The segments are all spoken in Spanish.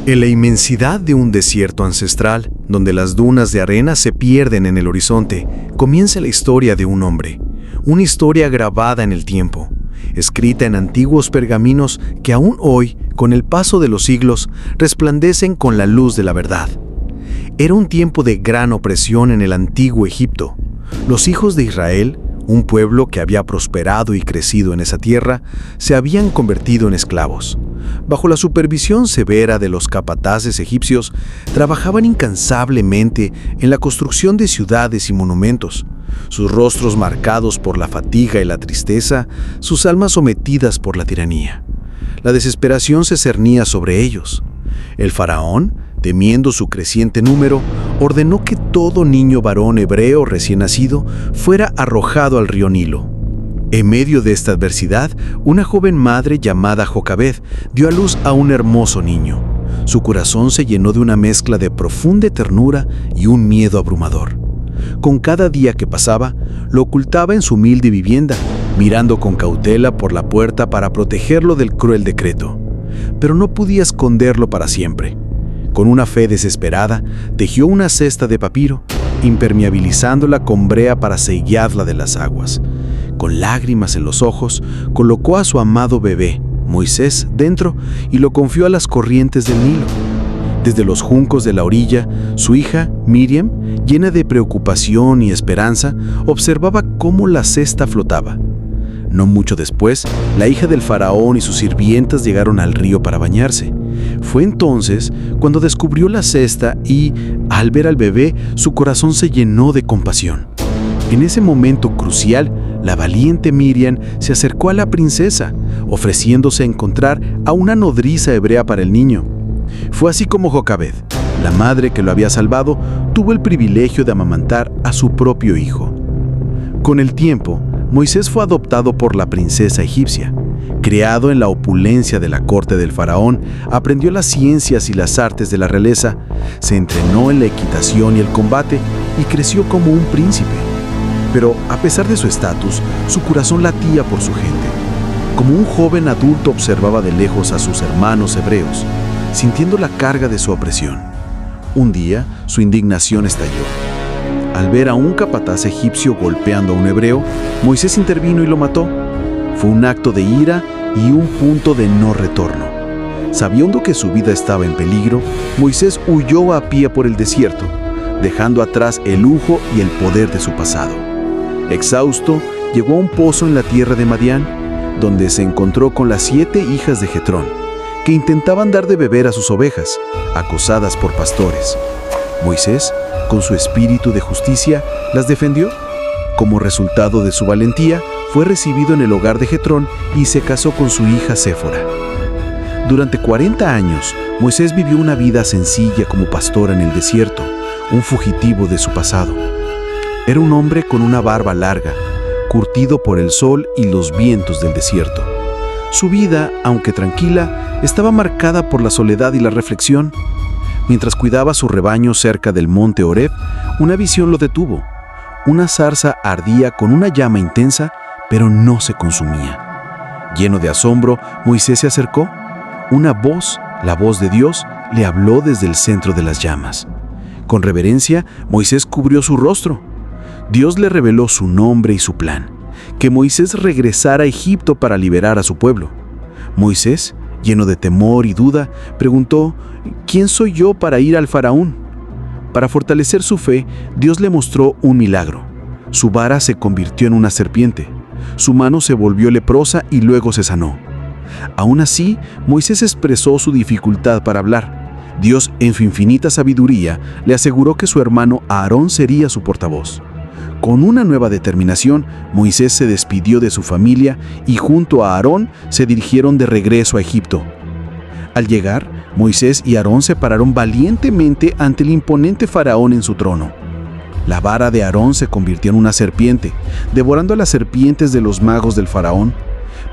En la inmensidad de un desierto ancestral, donde las dunas de arena se pierden en el horizonte, comienza la historia de un hombre. Una historia grabada en el tiempo, escrita en antiguos pergaminos que aún hoy, con el paso de los siglos, resplandecen con la luz de la verdad. Era un tiempo de gran opresión en el antiguo Egipto. Los hijos de Israel, un pueblo que había prosperado y crecido en esa tierra, se habían convertido en esclavos. Bajo la supervisión severa de los capataces egipcios, trabajaban incansablemente en la construcción de ciudades y monumentos, sus rostros marcados por la fatiga y la tristeza, sus almas sometidas por la tiranía. La desesperación se cernía sobre ellos. El faraón, temiendo su creciente número, ordenó que todo niño varón hebreo recién nacido fuera arrojado al río Nilo. En medio de esta adversidad, una joven madre llamada Jocabed dio a luz a un hermoso niño. Su corazón se llenó de una mezcla de profunda ternura y un miedo abrumador. Con cada día que pasaba, lo ocultaba en su humilde vivienda, mirando con cautela por la puerta para protegerlo del cruel decreto. Pero no podía esconderlo para siempre. Con una fe desesperada, tejió una cesta de papiro, impermeabilizándola con brea para sellarla de las aguas. Con lágrimas en los ojos, colocó a su amado bebé, Moisés, dentro y lo confió a las corrientes del Nilo. Desde los juncos de la orilla, su hija, Miriam, llena de preocupación y esperanza, observaba cómo la cesta flotaba. No mucho después, la hija del faraón y sus sirvientas llegaron al río para bañarse. Fue entonces cuando descubrió la cesta y, al ver al bebé, su corazón se llenó de compasión. En ese momento crucial, la valiente Miriam se acercó a la princesa, ofreciéndose a encontrar a una nodriza hebrea para el niño. Fue así como Jocabed, la madre que lo había salvado, tuvo el privilegio de amamantar a su propio hijo. Con el tiempo, Moisés fue adoptado por la princesa egipcia. Criado en la opulencia de la corte del faraón, aprendió las ciencias y las artes de la realeza, se entrenó en la equitación y el combate y creció como un príncipe. Pero a pesar de su estatus, su corazón latía por su gente. Como un joven adulto observaba de lejos a sus hermanos hebreos, sintiendo la carga de su opresión. Un día, su indignación estalló. Al ver a un capataz egipcio golpeando a un hebreo, Moisés intervino y lo mató. Fue un acto de ira y un punto de no retorno. Sabiendo que su vida estaba en peligro, Moisés huyó a pie por el desierto, dejando atrás el lujo y el poder de su pasado. Exhausto, llegó a un pozo en la tierra de Madián, donde se encontró con las 7 hijas de Getrón, que intentaban dar de beber a sus ovejas, acosadas por pastores. Moisés, con su espíritu de justicia, las defendió. Como resultado de su valentía, fue recibido en el hogar de Getrón y se casó con su hija Séfora. Durante 40 años, Moisés vivió una vida sencilla como pastor en el desierto, un fugitivo de su pasado. Era un hombre con una barba larga, curtido por el sol y los vientos del desierto. Su vida, aunque tranquila, estaba marcada por la soledad y la reflexión. Mientras cuidaba su rebaño cerca del monte Horeb, una visión lo detuvo. Una zarza ardía con una llama intensa, pero no se consumía. Lleno de asombro, Moisés se acercó. Una voz, la voz de Dios, le habló desde el centro de las llamas. Con reverencia, Moisés cubrió su rostro. Dios le reveló su nombre y su plan, que Moisés regresara a Egipto para liberar a su pueblo. Moisés, lleno de temor y duda, preguntó: ¿quién soy yo para ir al faraón? Para fortalecer su fe, Dios le mostró un milagro. Su vara se convirtió en una serpiente, su mano se volvió leprosa y luego se sanó. Aún así, Moisés expresó su dificultad para hablar. Dios, en su infinita sabiduría, le aseguró que su hermano Aarón sería su portavoz. Con una nueva determinación, Moisés se despidió de su familia y junto a Aarón se dirigieron de regreso a Egipto. Al llegar, Moisés y Aarón se pararon valientemente ante el imponente faraón en su trono. La vara de Aarón se convirtió en una serpiente, devorando a las serpientes de los magos del faraón,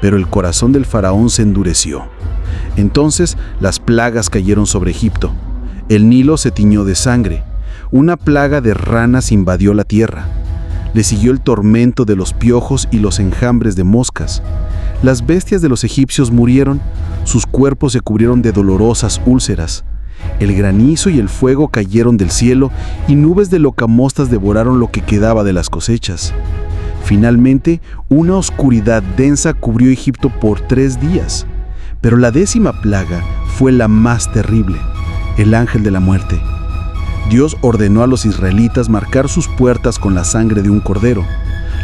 pero el corazón del faraón se endureció. Entonces las plagas cayeron sobre Egipto. El Nilo se tiñó de sangre. Una plaga de ranas invadió la tierra. Le siguió el tormento de los piojos y los enjambres de moscas. Las bestias de los egipcios murieron, sus cuerpos se cubrieron de dolorosas úlceras. El granizo y el fuego cayeron del cielo y nubes de locamostas devoraron lo que quedaba de las cosechas. Finalmente, una oscuridad densa cubrió Egipto por 3 días. Pero la 10ª plaga fue la más terrible, el ángel de la muerte. Dios ordenó a los israelitas marcar sus puertas con la sangre de un cordero.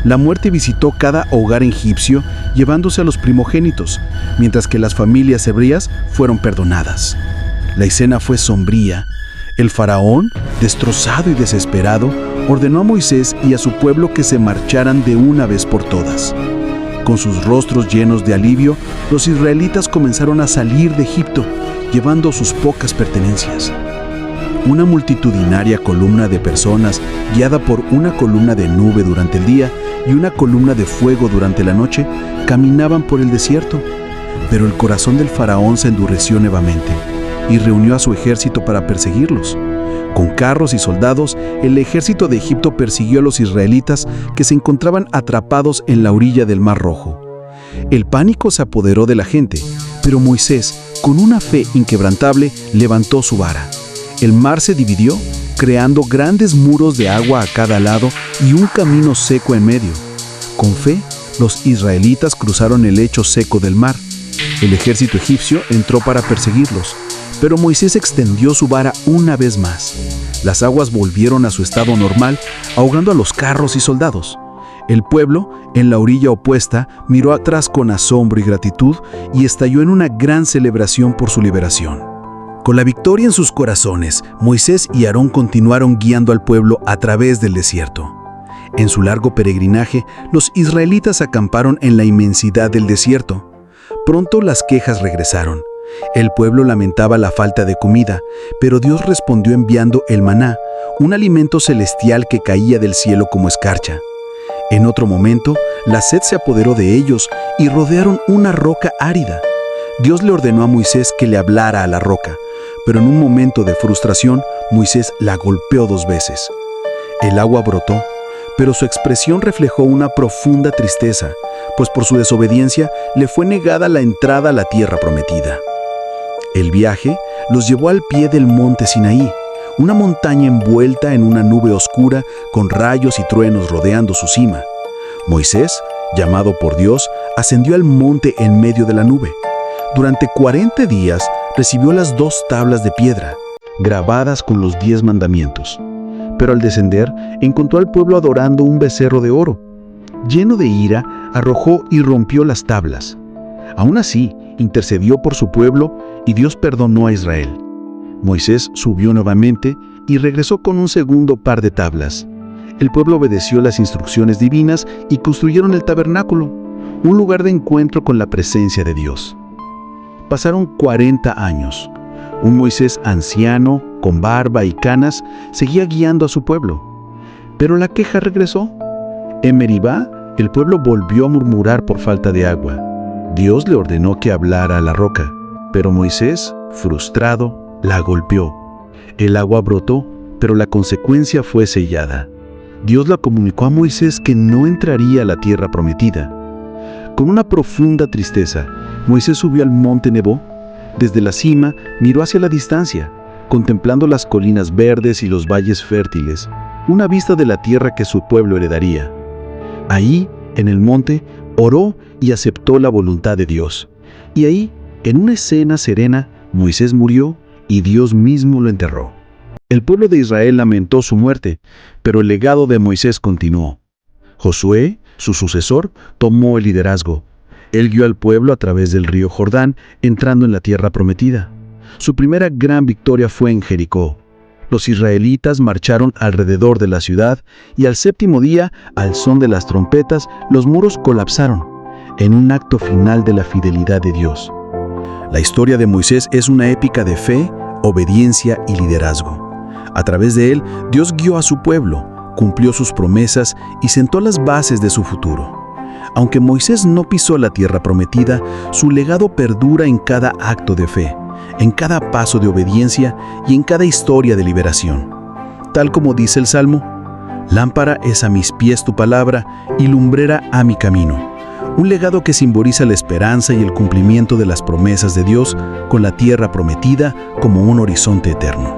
La muerte visitó cada hogar egipcio llevándose a los primogénitos, mientras que las familias hebreas fueron perdonadas. La escena fue sombría. El faraón, destrozado y desesperado, ordenó a Moisés y a su pueblo que se marcharan de una vez por todas. Con sus rostros llenos de alivio, los israelitas comenzaron a salir de Egipto, llevando sus pocas pertenencias. Una multitudinaria columna de personas, guiada por una columna de nube durante el día y una columna de fuego durante la noche, caminaban por el desierto. Pero el corazón del faraón se endureció nuevamente y reunió a su ejército para perseguirlos. Con carros y soldados, el ejército de Egipto persiguió a los israelitas que se encontraban atrapados en la orilla del Mar Rojo. El pánico se apoderó de la gente, pero Moisés, con una fe inquebrantable, levantó su vara. El mar se dividió, creando grandes muros de agua a cada lado y un camino seco en medio. Con fe, los israelitas cruzaron el lecho seco del mar. El ejército egipcio entró para perseguirlos, pero Moisés extendió su vara una vez más. Las aguas volvieron a su estado normal, ahogando a los carros y soldados. El pueblo, en la orilla opuesta, miró atrás con asombro y gratitud y estalló en una gran celebración por su liberación. Con la victoria en sus corazones, Moisés y Aarón continuaron guiando al pueblo a través del desierto. En su largo peregrinaje, los israelitas acamparon en la inmensidad del desierto. Pronto las quejas regresaron. El pueblo lamentaba la falta de comida, pero Dios respondió enviando el maná, un alimento celestial que caía del cielo como escarcha. En otro momento, la sed se apoderó de ellos y rodearon una roca árida. Dios le ordenó a Moisés que le hablara a la roca, pero en un momento de frustración, Moisés la golpeó 2 veces. El agua brotó, pero su expresión reflejó una profunda tristeza, pues por su desobediencia le fue negada la entrada a la tierra prometida. El viaje los llevó al pie del monte Sinaí, una montaña envuelta en una nube oscura con rayos y truenos rodeando su cima. Moisés, llamado por Dios, ascendió al monte en medio de la nube. Durante 40 días recibió las 2 tablas de piedra, grabadas con los 10 mandamientos. Pero al descender, encontró al pueblo adorando un becerro de oro. Lleno de ira, arrojó y rompió las tablas. Aún así, intercedió por su pueblo y Dios perdonó a Israel. Moisés subió nuevamente y regresó con un segundo par de tablas. El pueblo obedeció las instrucciones divinas y construyeron el tabernáculo, un lugar de encuentro con la presencia de Dios. Pasaron 40 años. Un Moisés anciano, con barba y canas, seguía guiando a su pueblo. Pero la queja regresó. En Meribá, el pueblo volvió a murmurar por falta de agua. Dios le ordenó que hablara a la roca, pero Moisés, frustrado, la golpeó. El agua brotó, pero la consecuencia fue sellada. Dios le comunicó a Moisés que no entraría a la tierra prometida. Con una profunda tristeza, Moisés subió al monte Nebo. Desde la cima, miró hacia la distancia, contemplando las colinas verdes y los valles fértiles, una vista de la tierra que su pueblo heredaría. Ahí, en el monte, oró y aceptó la voluntad de Dios. Y ahí, en una escena serena, Moisés murió y Dios mismo lo enterró. El pueblo de Israel lamentó su muerte, pero el legado de Moisés continuó. Josué, su sucesor, tomó el liderazgo. Él guió al pueblo a través del río Jordán, entrando en la tierra prometida. Su primera gran victoria fue en Jericó. Los israelitas marcharon alrededor de la ciudad y al 7º día, al son de las trompetas, los muros colapsaron, en un acto final de la fidelidad de Dios. La historia de Moisés es una épica de fe, obediencia y liderazgo. A través de él, Dios guió a su pueblo, cumplió sus promesas y sentó las bases de su futuro. Aunque Moisés no pisó la tierra prometida, su legado perdura en cada acto de fe, en cada paso de obediencia y en cada historia de liberación. Tal como dice el Salmo: «Lámpara es a mis pies tu palabra y lumbrera a mi camino». un legado que simboliza la esperanza y el cumplimiento de las promesas de Dios con la tierra prometida como un horizonte eterno.